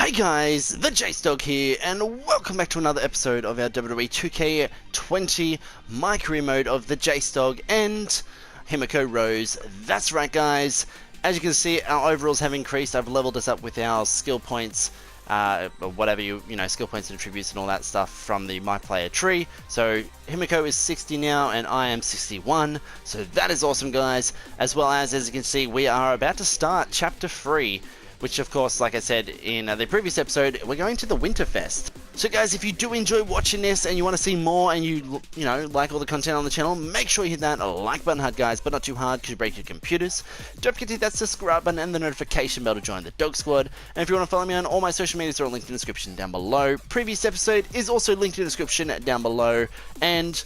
Hey guys, TheJaseDawg here, and welcome back to another episode of our Wwe 2K20 My Career Mode of TheJaseDawg and Himiko Rose. That's right guys, as you can see our overalls have increased. I've leveled us up with our skill points, or whatever you know, skill points and attributes and all that stuff from the My Player tree. So Himiko is 60 now and I am 61, so that is awesome guys. As well as you can see, we are about to start Chapter 3. Which of course, like I said in the previous episode, we're going to the Winterfest. So guys, if you do enjoy watching this and you want to see more and you know, like all the content on the channel, make sure you hit that like button hard guys, but not too hard because you break your computers. Don't forget to hit that subscribe button and the notification bell to join the dog squad. And if you want to follow me on all my social medias, they're all linked in the description down below. Previous episode is also linked in the description down below. And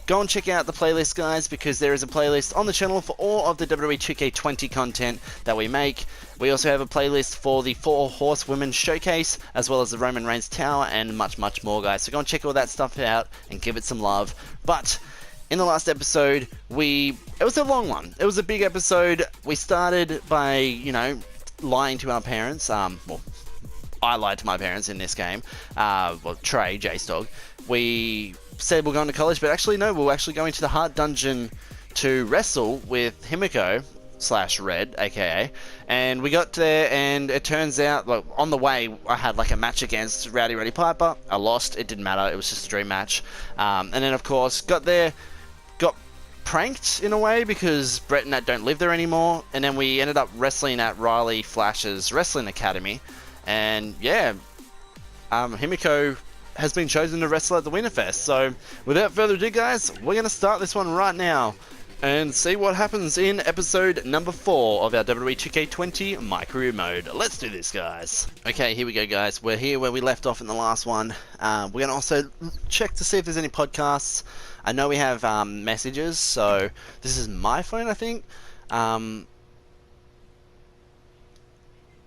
go and check out the playlist guys, because there is a playlist on the channel for all of the Wwe 2K20 content that we make. We also have a playlist for the 4 HorseWomen showcase, as well as the Roman Reigns Tower, and much more guys. So go and check all that stuff out and give it some love. But in the last episode, it was a long one. It was a big episode. We started by, you know, lying to our parents. Well, I lied to my parents in this game. Well, Trey, JaseDawg. We said we're going to college, but actually no, we're actually going to the Heart Dungeon to wrestle with Himiko / Red, aka, and we got there, and it turns out, like, on the way, I had like a match against Rowdy Piper. I lost. It didn't matter. It was just a dream match. And then, of course, got there, got pranked in a way because Brett and Nat don't live there anymore. And then we ended up wrestling at Riley Flash's Wrestling Academy, and yeah, Himiko has been chosen to wrestle at the Winterfest. So, without further ado, guys, we're gonna start this one right now and see what happens in episode number 4 of our Wwe 2K20 My Career Mode. Let's do this, guys. Okay, here we go, guys. We're here where we left off in the last one. We're going to also check to see if there's any podcasts. I know we have messages, so this is my phone, I think.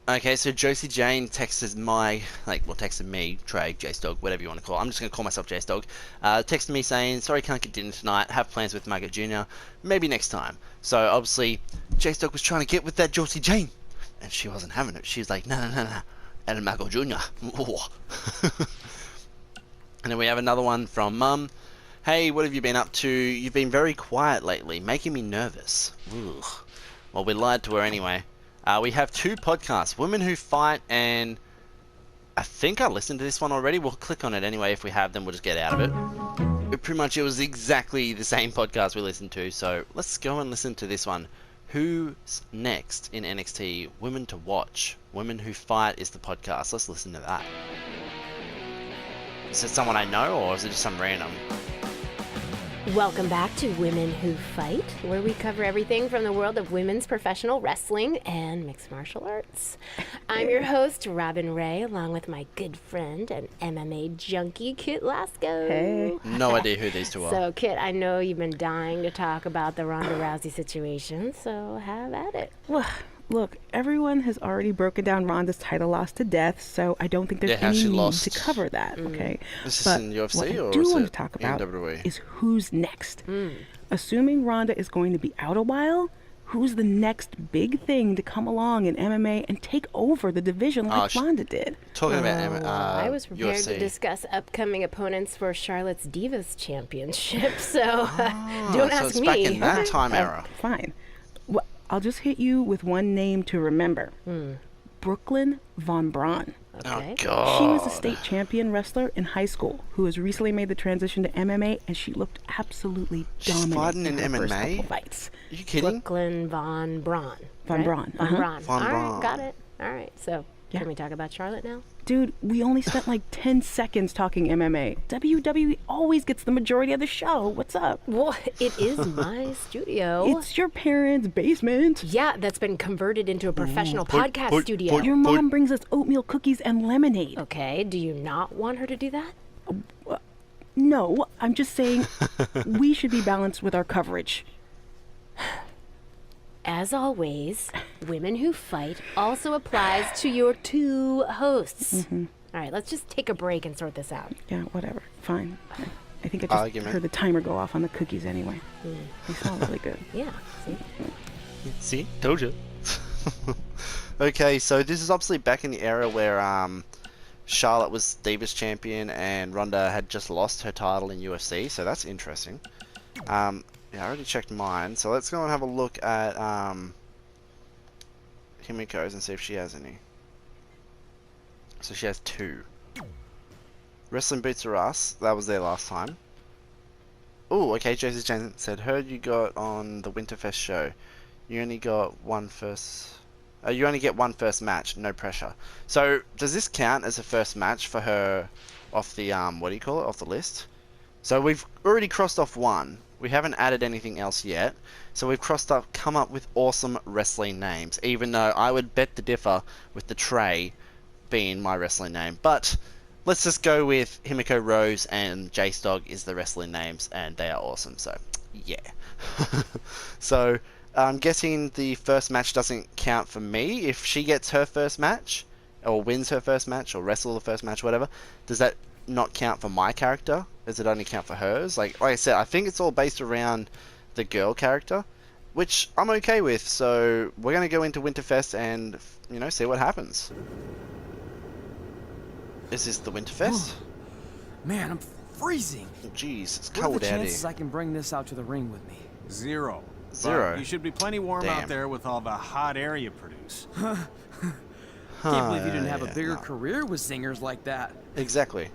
Okay, so Josie Jane texted texted me, Trey, JaseDawg, whatever you want to call it. I'm just going to call myself JaseDawg. Texted me saying, sorry, can't get dinner tonight. Have plans with Margaret Jr. Maybe next time. So, obviously, JaseDawg was trying to get with that Josie Jane. And she wasn't having it. She was like, no. And Margaret Jr. And then we have another one from Mum. Hey, what have you been up to? You've been very quiet lately, making me nervous. Ugh. Well, we lied to her anyway. We have 2 podcasts, Women Who Fight, and I think I listened to this one already. We'll click on it anyway. If we have them, we'll just get out of it. Pretty much it was exactly the same podcast we listened to, so let's go and listen to this one. Who's next in NXT? Women to Watch. Women Who Fight is the podcast. Let's listen to that. Is it someone I know, or is it just some random? Welcome back to Women Who Fight, where we cover everything from the world of women's professional wrestling and mixed martial arts. I'm your host, Robin Ray, along with my good friend and MMA junkie, Kit Lasco. Hey. No idea who these two are. So, Kit, I know you've been dying to talk about the Ronda Rousey situation, so have at it. Well, look, everyone has already broken down Ronda's title loss to death, so I don't think there's any need to cover that, okay? This but is in UFC, what or I do is want it to talk in about WWE? is who's next. Assuming Ronda is going to be out a while, who's the next big thing to come along in MMA and take over the division like Ronda did? Talking about I was prepared UFC. to discuss upcoming opponents for Charlotte's Divas Championship, so don't so ask it's me. back in that time era. Fine. Well, I'll just hit you with one name to remember. Brooklyn Von Braun. Okay. Oh, God. She was a state champion wrestler in high school who has recently made the transition to MMA, and she looked absolutely dominant fighting in her first MMA? couple fights. Are you kidding? Brooklyn Von Braun. Von right? Braun. Von Braun. Von All Braun. right, got it. All right, so Yeah. can we talk about Charlotte now? Dude, we only spent like 10 seconds talking MMA. WWE always gets the majority of the show. What's up? Well, it is my studio. It's your parents' basement. Yeah, that's been converted into a professional podcast studio. Your mom brings us oatmeal cookies and lemonade. Okay, do you not want her to do that? No, I'm just saying we should be balanced with our coverage. As always, Women Who Fight also applies to your 2 hosts. All right, let's just take a break and sort this out. Yeah, whatever. Fine. I think I just heard the timer go off on the cookies anyway. They smell really good. Yeah, see? See? Told you. Okay, so this is obviously back in the era where Charlotte was Divas champion and Ronda had just lost her title in UFC, so that's interesting. Yeah, I already checked mine, so let's go and have a look at Himiko's and see if she has any. So she has 2. Wrestling Boots Are Us, that was there last time. Oh, okay, Joseph Jane said, heard you got on the Winterfest show. You only got one first... you only get one first match, no pressure. So, does this count as a first match for her off the, what do you call it, off the list? So we've already crossed off 1. We haven't added anything else yet. So we've come up with awesome wrestling names, even though I would bet the differ with the Trey being my wrestling name. But let's just go with Himiko Rose and JaseDawg is the wrestling names, and they are awesome, so yeah. So I'm guessing the first match doesn't count for me. If she gets her first match, or wins her first match, or wrestle the first match, whatever, does that not count for my character? Does it only count for hers? Like I said, I think it's all based around the girl character, which I'm okay with. So we're going to go into Winterfest and, you know, see what happens. Is this the Winterfest? Man, I'm freezing. Oh, jeez, it's What are cold the out chances here. I can bring this out to the ring with me? 0. Zero. But you should be plenty warm Damn. out there with all the hot air you produce. Can't believe you didn't have a yeah, bigger no. career with singers like that. Exactly.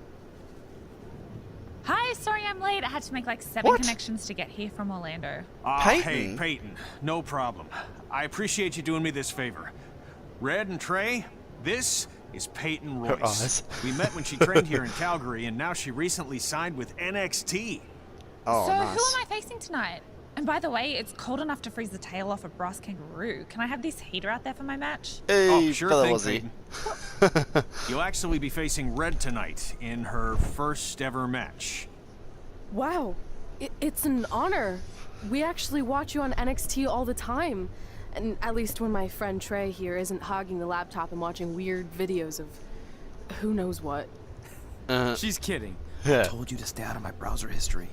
Hi, sorry I'm late. I had to make like 7 What? connections to get here from Orlando. Peyton? Hey, Peyton, no problem. I appreciate you doing me this favor. Red and Trey, this is Peyton Her Royce. eyes. We met when she trained here in Calgary, and now she recently signed with NXT. Oh, so nice. who am I facing tonight? And by the way, it's cold enough to freeze the tail off a brass kangaroo. Can I have this heater out there for my match? Hey, Oh, sure fella thing, Aussie. Peyton. You'll actually be facing Red tonight in her first ever match. Wow, it's an honor. We actually watch you on NXT all the time. And at least when my friend Trey here isn't hogging the laptop and watching weird videos of who knows what. She's kidding. Yeah. I told you to stay out of my browser history.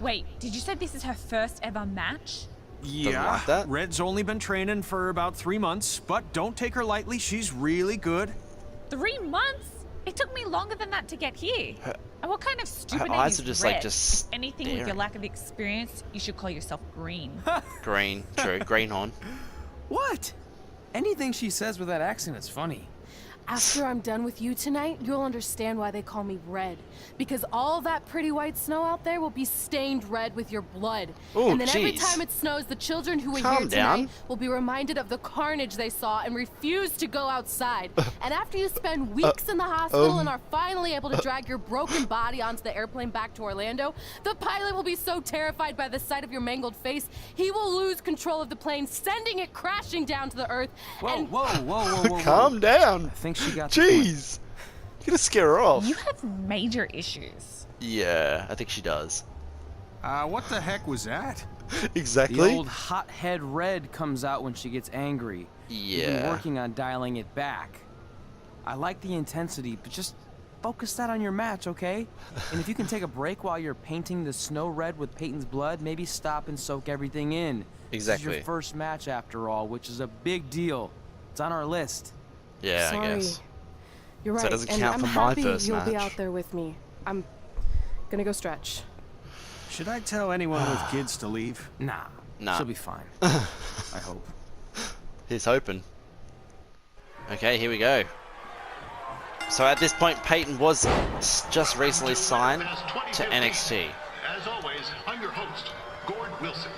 Wait, did you say this is her first ever match? Yeah, like that. Red's only been training for about 3 months, but don't take her lightly. She's really good. 3 months? It took me longer than that to get here. And what kind of stupid name eyes is are just, Red? like, just Anything with your staring. lack of experience, you should call yourself Green. Green, true. Greenhorn. What? Anything she says with that accent is funny. After I'm done with you tonight, you'll understand why they call me Red. Because all that pretty white snow out there will be stained red with your blood. Ooh, and then every jeez. time it snows, the children who are Calm here down. tonight will be reminded of the carnage they saw and refuse to go outside. And after you spend weeks in the hospital and are finally able to drag your broken body onto the airplane back to Orlando, the pilot will be so terrified by the sight of your mangled face, he will lose control of the plane, sending it crashing down to the earth. Whoa, and whoa, whoa, whoa, whoa, whoa. Calm down. I think she got the point. Jeez. You're gonna scare her off. You have major issues. Yeah, I think she does. What the heck was that? Exactly. The old hothead Red comes out when she gets angry. We've been Yeah. working on dialing it back. I like the intensity, but just focus that on your match, okay? And if you can take a break while you're painting the snow red with Peyton's blood, maybe stop and soak everything in. This is Exactly. your first match after all, which is a big deal. It's on our list. Yeah, Sorry. I guess. You're right, So it doesn't and count I'm for my happy first you'll be match. out there with me. I'm gonna go stretch. Should I tell anyone with kids to leave? Nah, Nah. she'll be fine. I hope. He's hoping. Okay, here we go. So at this point, Peyton was just recently signed to NXT. As always, I'm your host, Gord Wilson.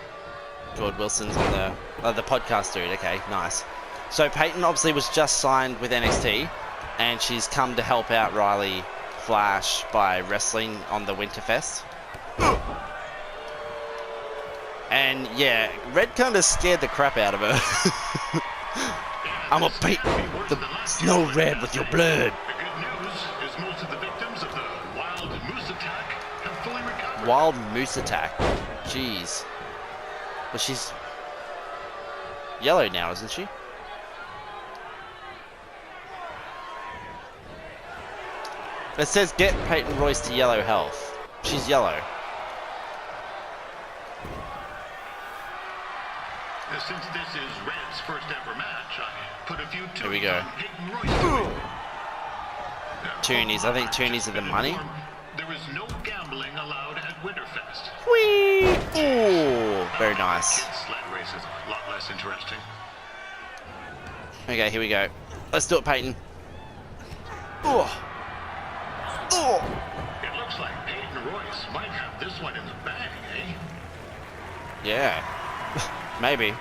Gord Wilson's on the podcast dude. Okay, nice. So Peyton obviously was just signed with NXT, and she's come to help out Riley Flash by wrestling on the Winterfest. And yeah, Red kind of scared the crap out of her. I'm gonna beat the snow red with your blood. The good news is most of the victims of the wild moose attack have fully recovered. Wild moose attack. Jeez. But she's yellow now, isn't she? It says get Peyton Royce to yellow health. She's yellow. Since this is Red's first ever match, I put a few Here we tunes go. on Peyton Royce. toonies. I think toonies are the money. There is no gambling allowed at Winterfest. Whee! Ooh, very nice. Sled race is a lot less interesting. Okay, here we go. Let's do it, Peyton. Oh. Oh. It looks like Peyton Royce might have this one in the bag, eh? Yeah. Maybe.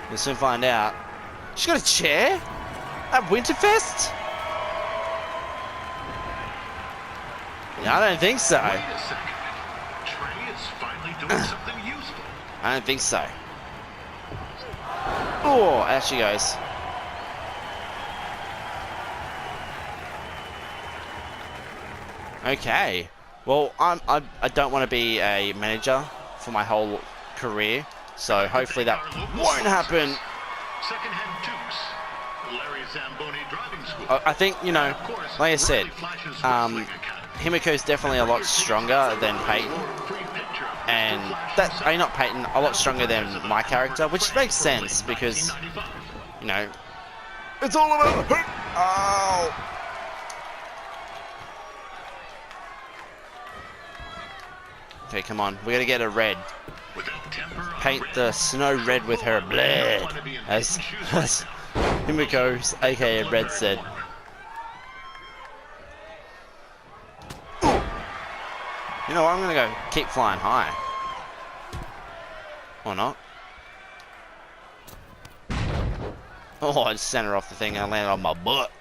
We'll soon find out. She's got a chair? At Winterfest? Yeah, I don't think so. Wait a second. Trey is finally doing something useful. I don't think so. Oh, there she goes. Okay. Well, I don't want to be a manager for my whole career, so hopefully that won't happen. Secondhand Dukes. Larry Zamboni driving school. I think, you know, like I said, Himiko's definitely a lot stronger than Peyton. And not Peyton, a lot stronger than my character, which makes sense because, you know, it's all about the oh. Okay, come on, we gotta get a red. Paint the snow red with her blood, as Himiko's aka Red said. You know what, I'm gonna go keep flying high. Or not. Oh, I just sent her off the thing and I landed on my butt.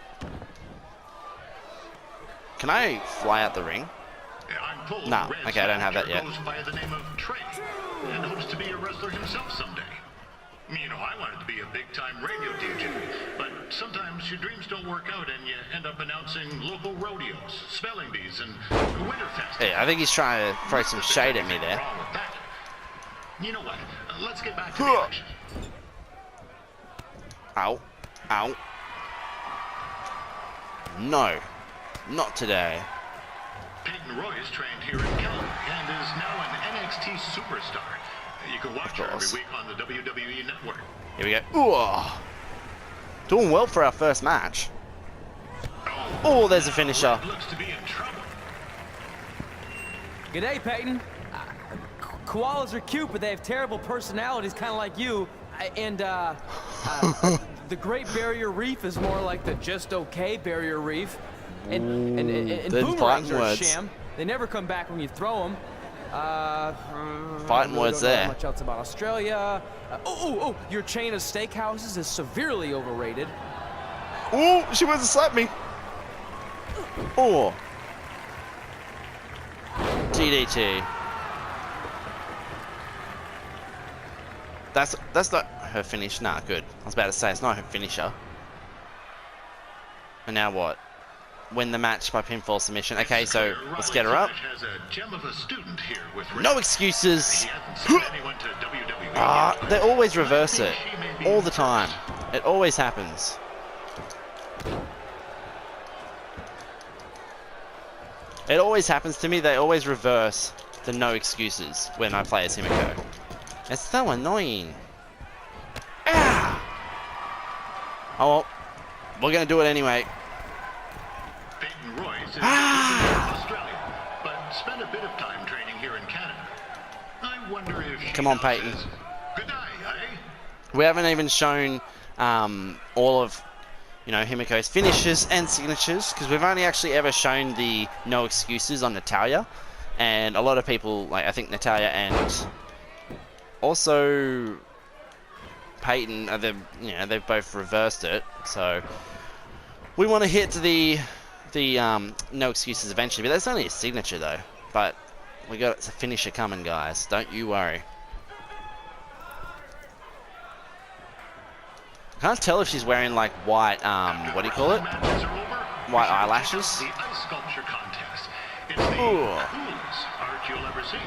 Can I fly out the ring? Nah, okay, I don't have that yet. Goes by the name of Trey and hopes to be a wrestler himself someday. You know, I wanted to be a big-time radio DJ, but sometimes your dreams don't work out and you end up announcing local rodeos, spelling bees, and Winterfest. Hey, I think he's trying to throw some shade at me there. You know what? Let's get back to the action. Ow. Ow. No. Not today. Peyton Royce trained here in Kelly and is now an NXT superstar. You can watch her every week on the WWE Network. Here we go. Ooh. Doing well for our first match. Oh, there's a finisher. Looks to be in trouble. G'day, Peyton. Koalas are cute, but they have terrible personalities, kind of like you. The Great Barrier Reef is more like the just okay Barrier Reef. And boomerangs are a sham. They never come back when you throw them. Fighting words there. Not much else about Australia. Your chain of steakhouses is severely overrated. Oh, she wants to slap me. Oh. DDT. That's not her finish. Nah, good. I was about to say it's not her finisher. And now what? Win the match by pinfall submission. Okay, so let's get her up. No excuses. They always reverse it. All the time. It always happens. It always happens to me. They always reverse the no excuses when I play as Himiko. It's so annoying. Ah! Oh well. We're gonna do it anyway. Peyton Royce is in Australia, but spent a bit of time training here in Canada. I wonder if come on, Peyton. Good day, eh? We haven't even shown all of, you know, Himiko's finishes and signatures because we've only actually ever shown the no excuses on Natalya, and a lot of people, like I think Natalya and also Peyton, they've both reversed it. So we want to hit the no excuses eventually, but that's only a signature though. But we got a finisher coming, guys. Don't you worry. Can't tell if she's wearing like white, what do you call it? White eyelashes. The ice sculpture contest. It's the coolest art you'll ever see.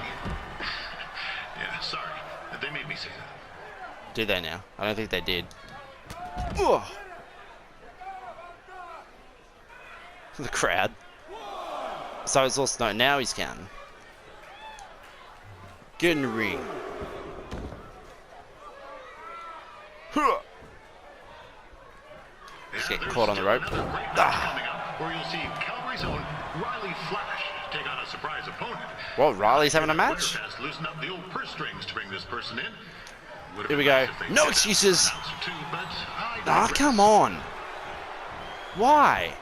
Yeah, sorry. They made me say that. Do they now? I don't think they did. Ooh. The crowd. So it's also no, now he's counting. Get in the ring. He's getting caught on the rope. Coming up, where you'll see Calgary my zone, Riley Flash to take on a surprise opponent. Well, Riley's having a match. Has loosened up the old purse strings to bring this person in. Here we go. No excuses. Ah, come on. Why?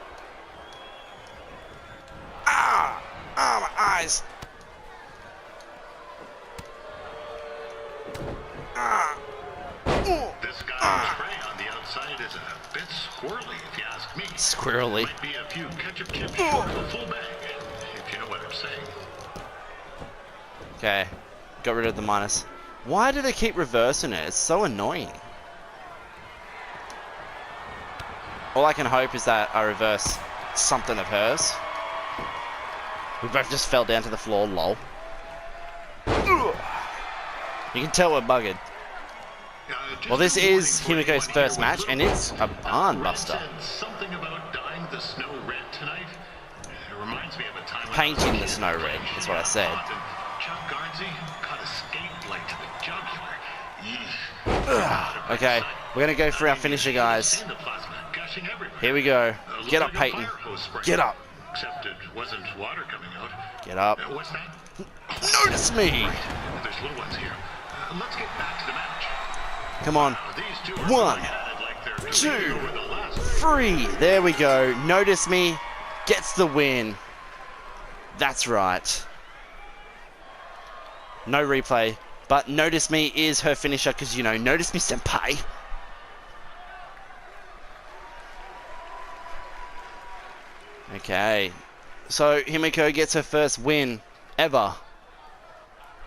My eyes. This guy Trey on the outside is a bit squirrely, if you ask me. Squirrely. Might be a few ketchup chips short of a full bag, if you know what I'm saying. Okay, got rid of the minus. Why do they keep reversing it? It's so annoying. All I can hope is that I reverse something of hers. We both just fell down to the floor, lol. You can tell we're buggered. Well, this is Himiko's first match, and it's a barn buster. Something about dyeing the snow red tonight. It reminds me of a time Painting the snow red, is what I said. Chuck Garnsey cut a skate blade to the jugular. Okay, we're gonna go for our finisher, guys. Here we go. Get up, Peyton. Get up. Except it wasn't water coming out. Get up. What's that? Notice me. There's little ones here. Let's get back to the match. Come on. These two are 1, going at it like they're 2, over the last 3. There we go. Notice me gets the win. That's right. No replay, but Notice Me is her finisher because, you know, Notice Me senpai. Okay. So Himiko gets her first win ever.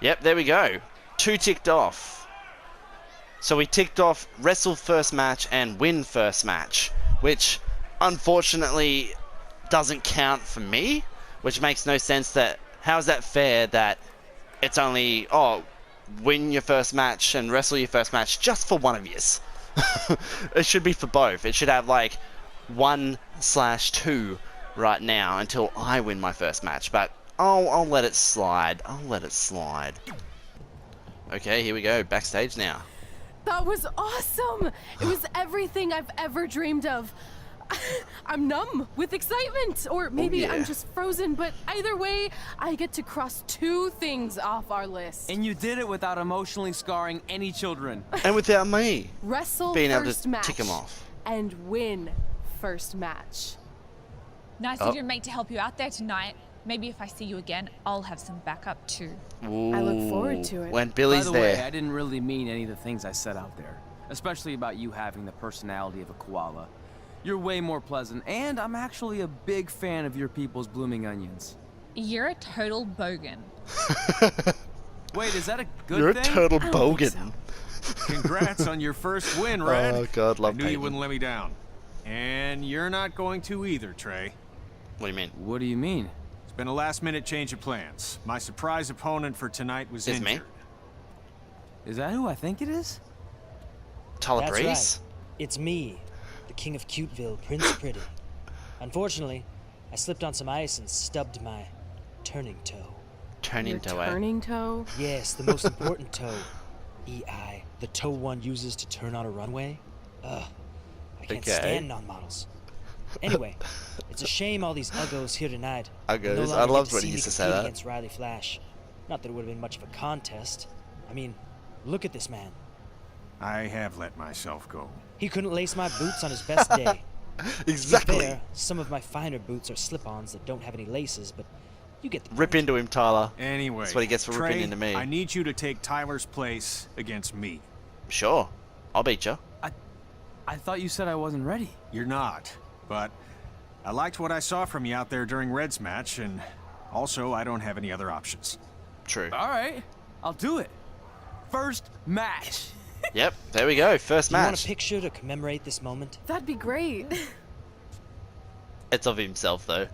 Yep, there we go. 2 ticked off. So we ticked off wrestle first match and win first match, which unfortunately doesn't count for me, which makes no sense. That how is that fair that it's only, win your first match and wrestle your first match just for one of yous? It should be for both. It should have like 1/2 right now until I win my first match, but I'll let it slide. I'll let it slide. Okay, here we go. Backstage now. That was awesome! It was everything I've ever dreamed of. I'm numb with excitement, or maybe yeah. I'm just frozen, but either way, I get to cross 2 things off our list. And you did it without emotionally scarring any children. And without me Wrestle being able first to match tick them off. and win first match. Nice of your mate to help you out there tonight. Maybe if I see you again, I'll have some backup too. Ooh, I look forward to it. When By Billy's the there. way, I didn't really mean any of the things I said out there. Especially about you having the personality of a koala. You're way more pleasant, and I'm actually a big fan of your people's blooming onions. You're a total bogan. Wait, is that a good You're thing? a total bogan. Congrats on your first win, Red. Oh God, love I knew Peyton. you wouldn't let me down. And you're not going to either, Trey. What do you mean? What do you mean? It's been a last-minute change of plans. My surprise opponent for tonight was Is me? injured. Is that who I think it is? Tyler That's Breeze? right. It's me, the king of Cuteville, Prince Pretty. Unfortunately, I slipped on some ice and stubbed my turning toe. Turning Your toe. turning toe? Yes, the most important toe. EI, the toe one uses to turn on a runway. I can't Okay. stand non-models. Anyway, it's a shame all these uggos here tonight. Uggos? No I longer loved get when see he me used to say compete that. Against Riley Flash. Not that it would have been much of a contest. I mean, look at this man. I have let myself go. He couldn't lace my boots on his best day. Exactly. To be fair, some of my finer boots are slip-ons that don't have any laces, but you get the Rip point. into him, Tyler. Anyway, That's what he gets for Trey, ripping into me. I need you to take Tyler's place against me. Sure. I'll beat you. I thought you said I wasn't ready. You're not, but I liked what I saw from you out there during Red's match, and also I don't have any other options. True. All right, I'll do it. First match. Yep, there we go. First Do you want a match. picture to commemorate this moment? That'd be great. It's of himself, though.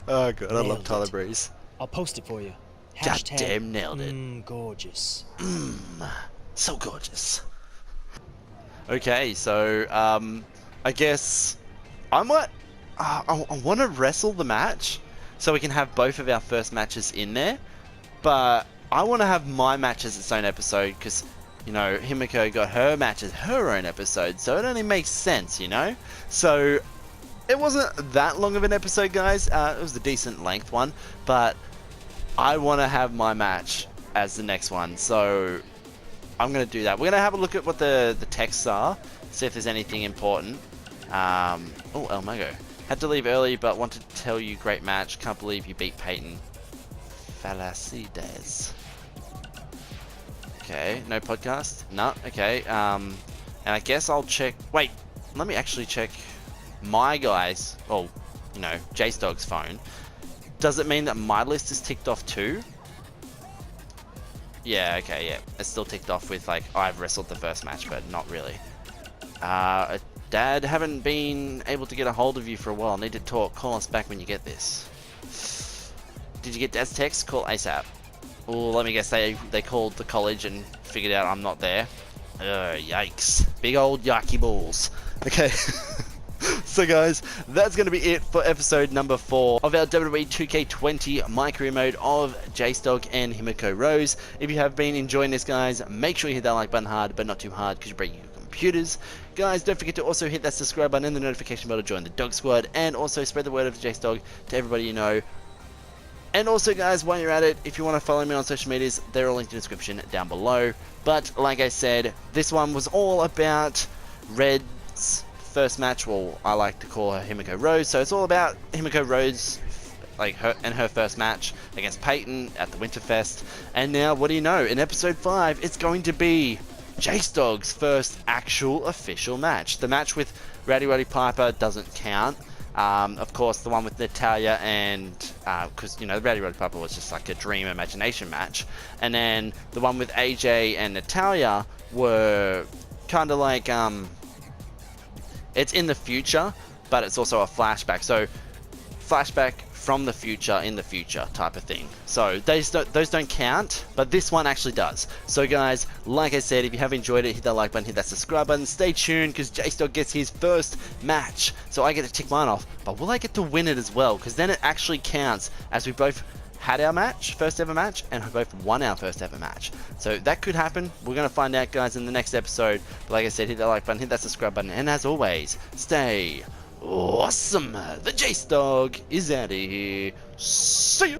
Oh, God, I love Nailed Tyler it. Breeze. I'll post it for you. Goddamn nailed it. Gorgeous. So gorgeous. Okay, so, I guess I might, I want to wrestle the match so we can have both of our first matches in there, but I want to have my match as its own episode because, you know, Himiko got her match as her own episode, so it only makes sense, you know? So it wasn't that long of an episode, guys. It was a decent length one, but I want to have my match as the next one, so I'm going to do that. We're going to have a look at what the texts are, see if there's anything important. Oh, El Mago. Had to leave early, but wanted to tell you great match. Can't believe you beat Peyton. Felicidades. Okay, no podcast? No, okay. And I guess I'll check... Wait, let me actually check my guy's... Oh, you know, JaseDawg's phone. Does it mean that my list is ticked off too? Yeah, okay, yeah. It's still ticked off with, like, I've wrestled the first match, but not really. Dad, haven't been able to get a hold of you for a while. Need to talk. Call us back when you get this. Did you get Dad's text? Call ASAP. Oh, let me guess, they called the college and figured out I'm not there. Yikes. Big old yaki balls. Okay. So guys, that's going to be it for episode number 4 of our Wwe 2K20 My Career Mode of JaseDawg and Himiko Rose. If you have been enjoying this, guys, make sure you hit that like button hard, but not too hard because you're breaking your computers. Guys, don't forget to also hit that subscribe button and the notification bell to join the Dog Squad, and also spread the word of the JaseDawg to everybody you know. And also, guys, while you're at it, if you want to follow me on social medias, they're all linked in the description down below. But like I said, this one was all about Red's first match. Well, I like to call her Himiko Rose, so it's all about Himiko Rose, like her first match against Peyton at the Winterfest. And now, what do you know? In episode 5, it's going to be JaseDawg's first actual official match. The match with Roddy Piper doesn't count. Of course, the one with Natalya and, because, you know, Roddy Piper was just like a dream imagination match. And then the one with AJ and Natalya were kind of like, it's in the future, but it's also a flashback. So, flashback from the future in the future type of thing. So, those don't count, but this one actually does. So, guys, like I said, if you have enjoyed it, hit that like button, hit that subscribe button. Stay tuned, because JaseDawg gets his first match. So, I get to tick mine off, but will I get to win it as well? Because then it actually counts, as we both had our match, first ever match, and we both won our first ever match. So that could happen. We're going to find out, guys, in the next episode. But like I said, hit that like button, hit that subscribe button, and as always, stay awesome. The JaseDawg is out of here. See you.